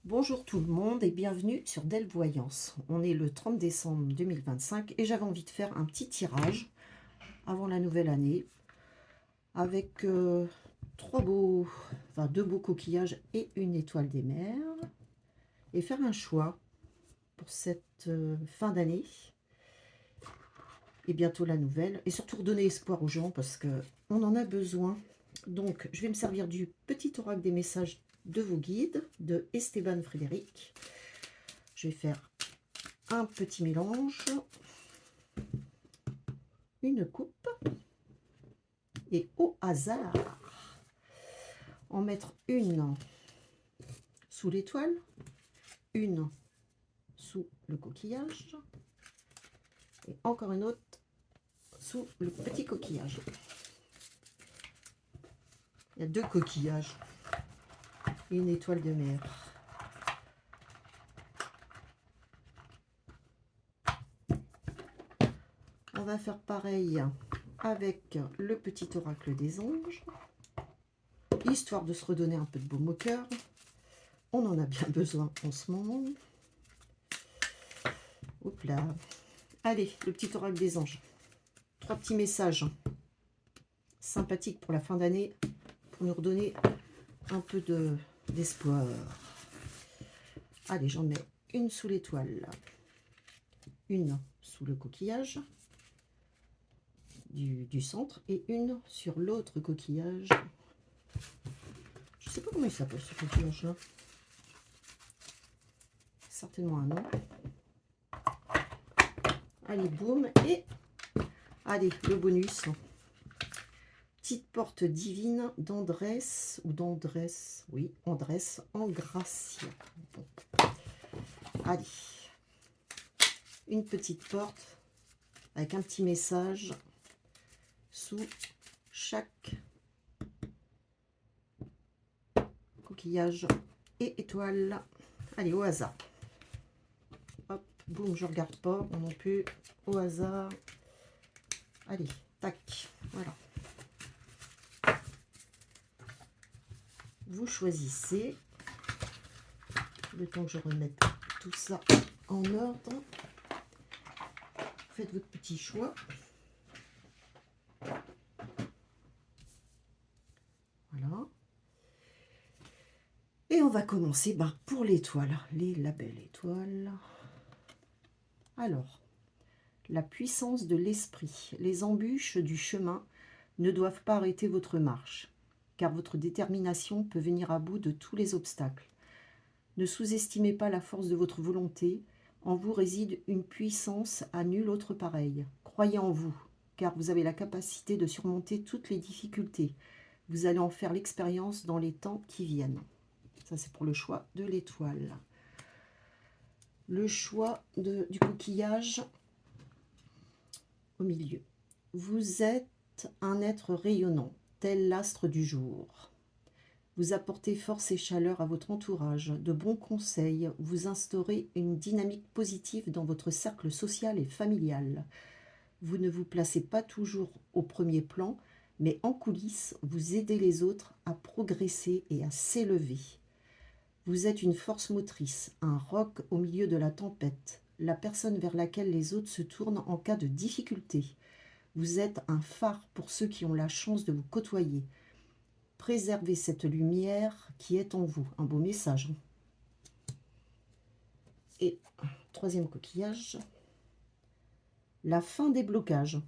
Bonjour tout le monde et bienvenue sur Del Voyance. On est le 30 décembre 2025 et j'avais envie de faire un petit tirage avant la nouvelle année avec deux beaux coquillages et une étoile des mers et faire un choix pour cette fin d'année et bientôt la nouvelle et surtout redonner espoir aux gens parce que on en a besoin. Donc je vais me servir du petit oracle des messages de vos guides de Esteban Frédéric. Je vais faire un petit mélange, une coupe et au hasard en mettre une sous l'étoile, une sous le coquillage et encore une autre sous le petit coquillage. Il y a deux coquillages et une étoile de mer. On va faire pareil avec le petit oracle des anges, histoire de se redonner un peu de baume au cœur. On en a bien besoin en ce moment. Hop là. Allez, le petit oracle des anges. 3 petits messages sympathiques pour la fin d'année, pour nous redonner un peu d'espoir. Allez, j'en mets une sous l'étoile, une sous le coquillage du centre et une sur l'autre coquillage. Je sais pas comment il s'appelle ce coquillage là. Certainement un nom. Allez, boum, et allez, le bonus. Petite porte divine d'Andrés, ou d'Andrés, oui, Andrés en Gracia. Bon. Allez, une petite porte avec un petit message sous chaque coquillage et étoile. Allez, au hasard. Hop, boum, je regarde pas non plus. Au hasard. Allez, tac, voilà. Vous choisissez, le temps que je remette tout ça en ordre. Faites votre petit choix. Voilà. Et on va commencer pour l'étoile, la belle étoile. Alors, la puissance de l'esprit. Les embûches du chemin ne doivent pas arrêter votre marche, car votre détermination peut venir à bout de tous les obstacles. Ne sous-estimez pas la force de votre volonté. En vous réside une puissance à nulle autre pareille. Croyez en vous, car vous avez la capacité de surmonter toutes les difficultés. Vous allez en faire l'expérience dans les temps qui viennent. Ça, c'est pour le choix de l'étoile. Le choix du coquillage au milieu. Vous êtes un être rayonnant, tel l'astre du jour. Vous apportez force et chaleur à votre entourage, de bons conseils, vous instaurez une dynamique positive dans votre cercle social et familial. Vous ne vous placez pas toujours au premier plan, mais en coulisses, vous aidez les autres à progresser et à s'élever. Vous êtes une force motrice, un roc au milieu de la tempête, la personne vers laquelle les autres se tournent en cas de difficulté. Vous êtes un phare pour ceux qui ont la chance de vous côtoyer. Préservez cette lumière qui est en vous. Un beau message. Et troisième coquillage. La fin des blocages.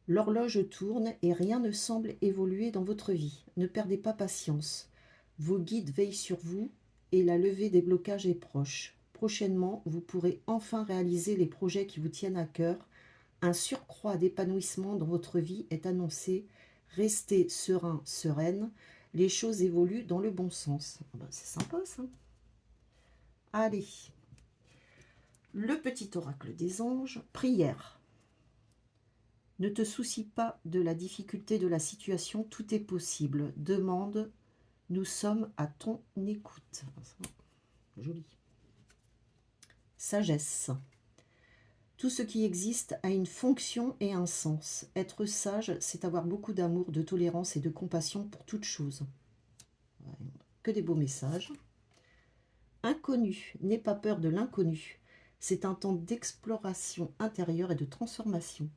L'horloge tourne et rien ne semble évoluer dans votre vie. Ne perdez pas patience. Vos guides veillent sur vous et la levée des blocages est proche. Prochainement, vous pourrez enfin réaliser les projets qui vous tiennent à cœur. Un surcroît d'épanouissement dans votre vie est annoncé. Restez serein, sereine. Les choses évoluent dans le bon sens. C'est sympa ça. Allez. Le petit oracle des anges. Prière. Ne te soucie pas de la difficulté de la situation, tout est possible. Demande, nous sommes à ton écoute. Joli. Sagesse. Tout ce qui existe a une fonction et un sens. Être sage, c'est avoir beaucoup d'amour, de tolérance et de compassion pour toute chose. Que des beaux messages. Inconnu, n'aie pas peur de l'inconnu. C'est un temps d'exploration intérieure et de transformation.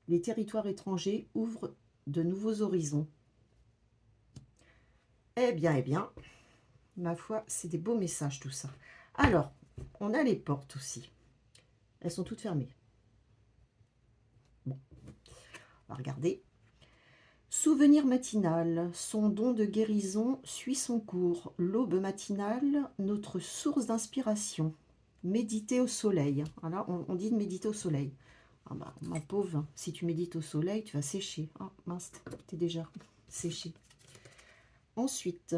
Les territoires étrangers ouvrent de nouveaux horizons. Eh bien, ma foi, c'est des beaux messages tout ça. Alors, on a les portes aussi. Elles sont toutes fermées. Bon, on va regarder. Souvenir matinal, son don de guérison suit son cours. L'aube matinale, notre source d'inspiration. Méditer au soleil. Voilà, on dit de méditer au soleil. Ah bah, ma pauvre, si tu médites au soleil, tu vas sécher. Ah mince, t'es déjà séché. Ensuite,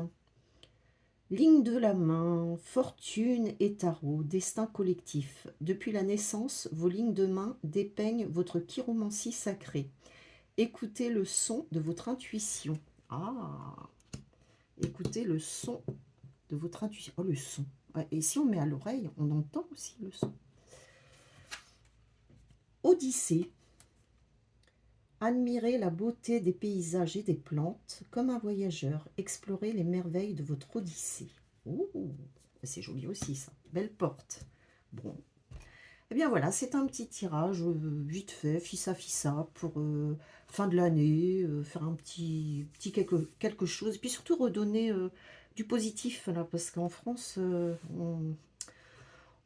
ligne de la main, fortune et tarot, destin collectif. Depuis la naissance, vos lignes de main dépeignent votre chiromancie sacrée. Écoutez le son de votre intuition. Ah, écoutez le son de votre intuition. Oh, le son. Ouais, et si on met à l'oreille, on entend aussi le son. Odyssée. Admirez la beauté des paysages et des plantes. Comme un voyageur, explorez les merveilles de votre Odyssée. Ouh, c'est joli aussi ça. Belle porte. Bon. Eh bien voilà, c'est un petit tirage vite fait, fissa pour fin de l'année, faire un petit quelque chose. Et puis surtout redonner du positif, là, parce qu'en France,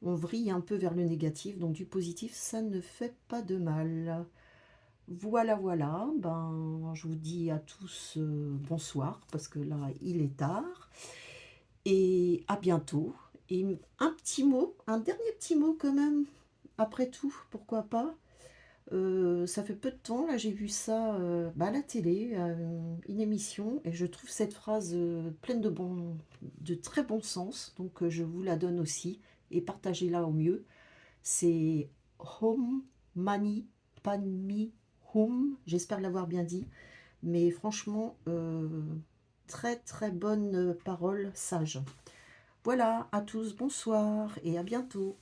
on vrille un peu vers le négatif. Donc du positif, ça ne fait pas de mal. Voilà, voilà. Ben, je vous dis à tous bonsoir, parce que là, il est tard. Et à bientôt. Et un petit mot, un dernier petit mot quand même. Après tout, pourquoi pas. Ça fait peu de temps, là j'ai vu ça à la télé, une émission, et je trouve cette phrase pleine de très bon sens, donc je vous la donne aussi, et partagez-la au mieux. C'est Home Mani Padme Hum, j'espère l'avoir bien dit, mais franchement, très très bonne parole sage. Voilà, à tous, bonsoir et à bientôt.